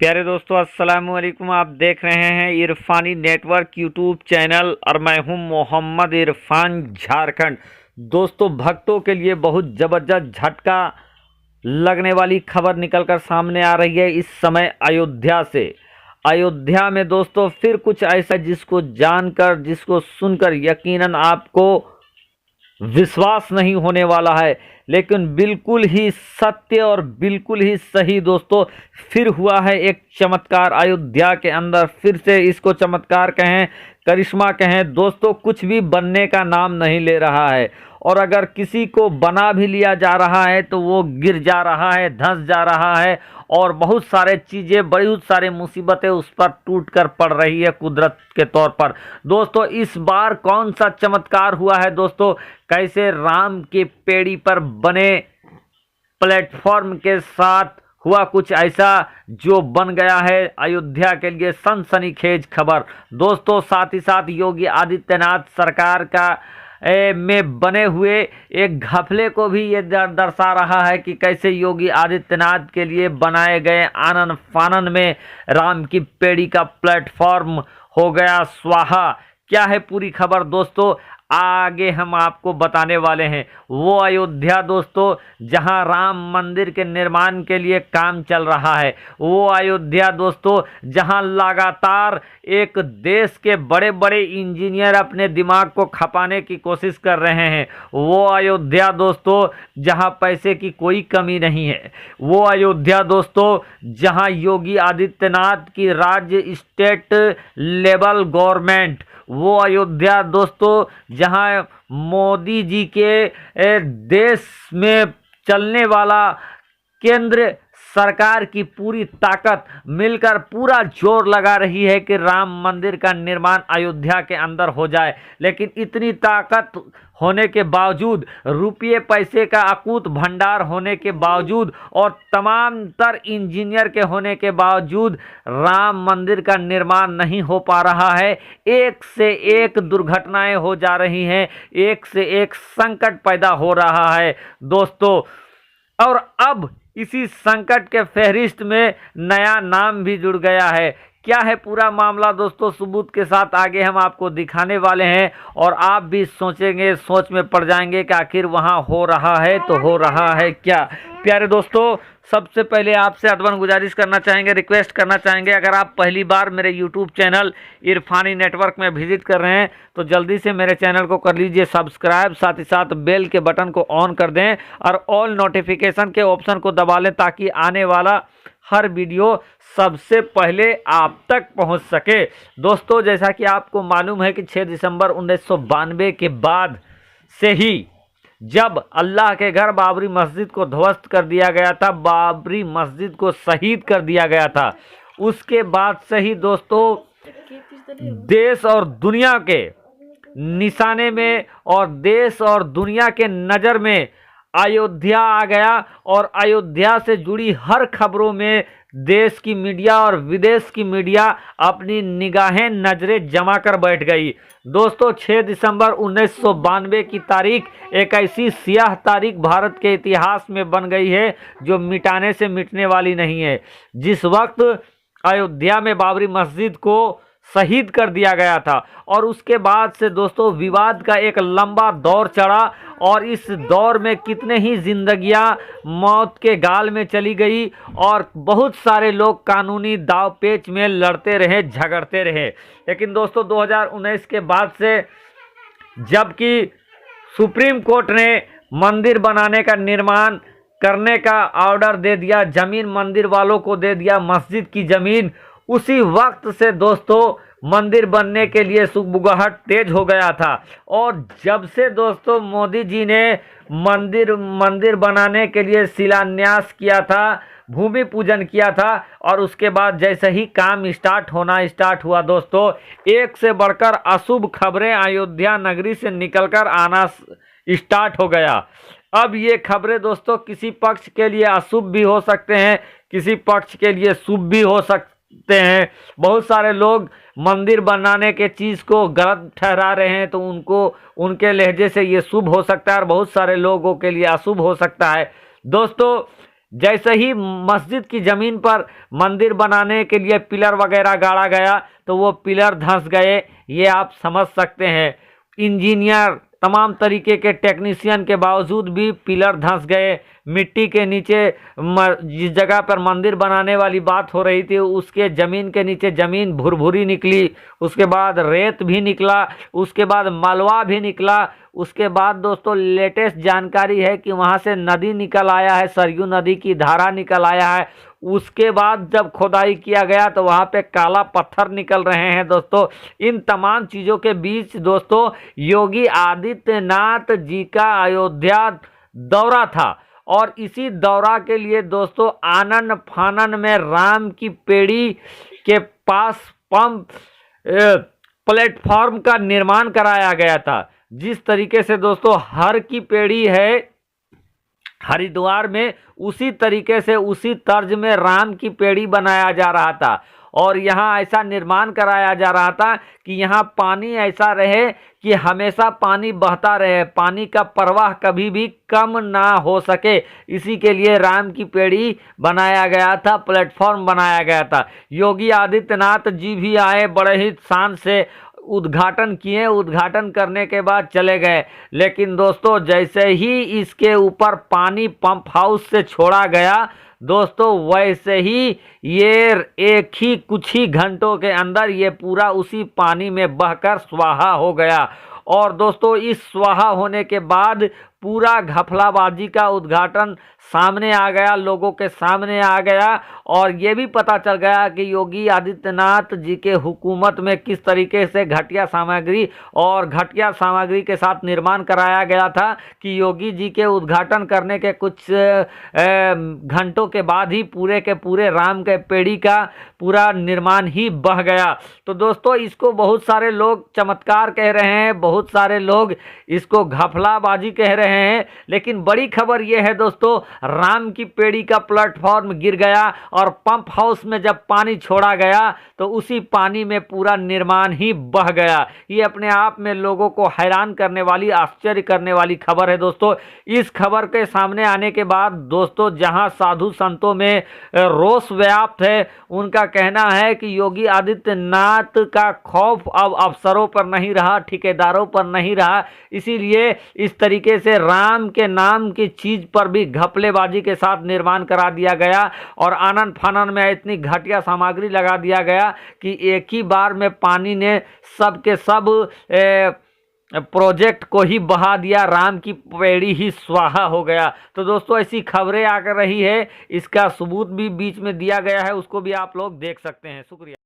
प्यारे दोस्तों, अस्सलाम वालेकुम। आप देख रहे हैं इरफानी नेटवर्क यूट्यूब चैनल और मैं हूं मोहम्मद इरफान, झारखंड। दोस्तों, भक्तों के लिए बहुत ज़बरदस्त झटका लगने वाली खबर निकलकर सामने आ रही है इस समय अयोध्या से। अयोध्या में दोस्तों फिर कुछ ऐसा जिसको जानकर, जिसको सुनकर यकीनन आपको विश्वास नहीं होने वाला है, लेकिन बिल्कुल ही सत्य और बिल्कुल ही सही दोस्तों। फिर हुआ है एक चमत्कार अयोध्या के अंदर। फिर से इसको चमत्कार कहें, करिश्मा कहें दोस्तों, कुछ भी बनने का नाम नहीं ले रहा है। और अगर किसी को बना भी लिया जा रहा है तो वो गिर जा रहा है, धंस जा रहा है, और बहुत सारे चीज़ें, बहुत सारे मुसीबतें उस पर टूट कर पड़ रही है कुदरत के तौर पर। दोस्तों, इस बार कौन सा चमत्कार हुआ है दोस्तों? कैसे राम के पेड़ी पर बने प्लेटफॉर्म के साथ हुआ कुछ ऐसा जो बन गया है अयोध्या के लिए सनसनीखेज खबर दोस्तों। साथ ही साथ योगी आदित्यनाथ सरकार का में बने हुए एक घपले को भी ये दर्शा रहा है कि कैसे योगी आदित्यनाथ के लिए बनाए गए आनन फानन में राम की पेड़ी का प्लेटफॉर्म हो गया स्वाहा। क्या है पूरी खबर दोस्तों, आगे हम आपको बताने वाले हैं। वो अयोध्या दोस्तों जहां राम मंदिर के निर्माण के लिए काम चल रहा है, वो अयोध्या दोस्तों जहां लगातार एक देश के बड़े बड़े इंजीनियर अपने दिमाग को खपाने की कोशिश कर रहे हैं, वो अयोध्या दोस्तों जहां पैसे की कोई कमी नहीं है, वो अयोध्या दोस्तों जहां योगी आदित्यनाथ की राज्य स्टेट लेवल गवर्नमेंट, वो अयोध्या दोस्तों जहां मोदी जी के देश में चलने वाला केंद्र सरकार की पूरी ताकत मिलकर पूरा जोर लगा रही है कि राम मंदिर का निर्माण अयोध्या के अंदर हो जाए। लेकिन इतनी ताकत होने के बावजूद, रुपये पैसे का अकूत भंडार होने के बावजूद और तमाम तर इंजीनियर के होने के बावजूद राम मंदिर का निर्माण नहीं हो पा रहा है। एक से एक दुर्घटनाएं हो जा रही हैं, एक से एक संकट पैदा हो रहा है दोस्तों। और अब इसी संकट के फहरिस्त में नया नाम भी जुड़ गया है। क्या है पूरा मामला दोस्तों, सबूत के साथ आगे हम आपको दिखाने वाले हैं और आप भी सोचेंगे, सोच में पड़ जाएंगे कि आखिर वहां हो रहा है तो हो रहा है क्या। प्यारे दोस्तों, सबसे पहले आपसे अदबन गुजारिश करना चाहेंगे, रिक्वेस्ट करना चाहेंगे, अगर आप पहली बार मेरे यूट्यूब चैनल इरफानी नेटवर्क में विजिट कर रहे हैं तो जल्दी से मेरे चैनल को कर लीजिए सब्सक्राइब, साथ ही साथ बेल के बटन को ऑन कर दें और ऑल नोटिफिकेशन के ऑप्शन को दबा लें ताकि आने वाला हर वीडियो सबसे पहले आप तक पहुंच सके। दोस्तों, जैसा कि आपको मालूम है कि 6 दिसंबर 1992 के बाद से ही जब अल्लाह के घर बाबरी मस्जिद को ध्वस्त कर दिया गया था, बाबरी मस्जिद को शहीद कर दिया गया था, उसके बाद से ही दोस्तों देश और दुनिया के निशाने में और देश और दुनिया के नज़र में अयोध्या आ गया। और अयोध्या से जुड़ी हर खबरों में देश की मीडिया और विदेश की मीडिया अपनी निगाहें, नज़रें जमा कर बैठ गई दोस्तों। 6 दिसंबर 1992 की तारीख एक ऐसी सियाह तारीख भारत के इतिहास में बन गई है जो मिटाने से मिटने वाली नहीं है। जिस वक्त अयोध्या में बाबरी मस्जिद को शहीद कर दिया गया था और उसके बाद से दोस्तों विवाद का एक लंबा दौर चढ़ा और इस दौर में कितने ही जिंदगियां मौत के गाल में चली गई और बहुत सारे लोग कानूनी दाव पेच में लड़ते रहे, झगड़ते रहे। लेकिन दोस्तों 2019 के बाद से जबकि सुप्रीम कोर्ट ने मंदिर बनाने का, निर्माण करने का ऑर्डर दे दिया, जमीन मंदिर वालों को दे दिया, मस्जिद की जमीन, उसी वक्त से दोस्तों मंदिर बनने के लिए सुगबुगाहट तेज हो गया था। और जब से दोस्तों मोदी जी ने मंदिर बनाने के लिए शिलान्यास किया था, भूमि पूजन किया था, और उसके बाद जैसे ही काम स्टार्ट हुआ दोस्तों, एक से बढ़कर अशुभ खबरें अयोध्या नगरी से निकलकर आना स्टार्ट हो गया। अब ये खबरें दोस्तों किसी पक्ष के लिए अशुभ भी हो सकते हैं, किसी पक्ष के लिए शुभ भी हो सकते हैं। बहुत सारे लोग मंदिर बनाने के चीज़ को गलत ठहरा रहे हैं तो उनको, उनके लहजे से ये शुभ हो सकता है और बहुत सारे लोगों के लिए अशुभ हो सकता है। दोस्तों जैसे ही मस्जिद की ज़मीन पर मंदिर बनाने के लिए पिलर वगैरह गाड़ा गया तो वो पिलर धंस गए। ये आप समझ सकते हैं, इंजीनियर तमाम तरीके के टेक्नीशियन के बावजूद भी पिलर धंस गए। मिट्टी के नीचे जिस जगह पर मंदिर बनाने वाली बात हो रही थी उसके ज़मीन के नीचे ज़मीन भुरभुरी निकली, उसके बाद रेत भी निकला, उसके बाद मलबा भी निकला। उसके बाद दोस्तों लेटेस्ट जानकारी है कि वहाँ से नदी निकल आया है, सरयू नदी की धारा निकल आया है। उसके बाद जब खुदाई किया गया तो वहाँ पे काला पत्थर निकल रहे हैं दोस्तों। इन तमाम चीज़ों के बीच दोस्तों योगी आदित्यनाथ जी का अयोध्या दौरा था और इसी दौरा के लिए दोस्तों आनन फानन में राम की पेड़ी के पास पंप प्लेटफॉर्म का निर्माण कराया गया था। जिस तरीके से दोस्तों हर की पेड़ी है हरिद्वार में, उसी तरीके से उसी तर्ज में राम की पेड़ी बनाया जा रहा था और यहाँ ऐसा निर्माण कराया जा रहा था कि यहाँ पानी ऐसा रहे कि हमेशा पानी बहता रहे, पानी का प्रवाह कभी भी कम ना हो सके। इसी के लिए राम की पेड़ी बनाया गया था, प्लेटफॉर्म बनाया गया था। योगी आदित्यनाथ जी भी आए, बड़े ही शान से उद्घाटन किए, उद्घाटन करने के बाद चले गए। लेकिन दोस्तों जैसे ही इसके ऊपर पानी पंप हाउस से छोड़ा गया दोस्तों वैसे ही ये एक ही कुछ ही घंटों के अंदर ये पूरा उसी पानी में बहकर स्वाहा हो गया। और दोस्तों इस स्वाहा होने के बाद पूरा घपलाबाजी का उद्घाटन सामने आ गया, लोगों के सामने आ गया और ये भी पता चल गया कि योगी आदित्यनाथ जी के हुकूमत में किस तरीके से घटिया सामग्री और घटिया सामग्री के साथ निर्माण कराया गया था कि योगी जी के उद्घाटन करने के कुछ घंटों के बाद ही पूरे के पूरे राम के पेड़ी का पूरा निर्माण ही बह गया। तो दोस्तों इसको बहुत सारे लोग चमत्कार कह रहे हैं, बहुत सारे लोग इसको घपलाबाजी कह रहे हैं, लेकिन बड़ी खबर यह है दोस्तों राम की पेड़ी का प्लेटफॉर्म गिर गया और पंप हाउस में जब पानी छोड़ा गया तो उसी पानी में पूरा निर्माण ही बह गया। ये अपने आप में लोगों को हैरान करने वाली, आश्चर्य करने वाली खबर है दोस्तों। इस खबर के सामने आने के बाद दोस्तों जहां साधु संतों में रोष व्याप्त है, उनका कहना है कि योगी आदित्यनाथ का खौफ अब अफसरों पर नहीं रहा, ठेकेदारों पर नहीं रहा, इसीलिए इस तरीके से राम के नाम की चीज पर भी घपलेबाजी के साथ निर्माण करा दिया गया और आनन फानन में इतनी घटिया सामग्री लगा दिया गया कि एक ही बार में पानी ने सब के सब प्रोजेक्ट को ही बहा दिया, राम की पेड़ी ही स्वाहा हो गया। तो दोस्तों ऐसी खबरें आकर रही है, इसका सबूत भी बीच में दिया गया है, उसको भी आप लोग देख सकते हैं। शुक्रिया।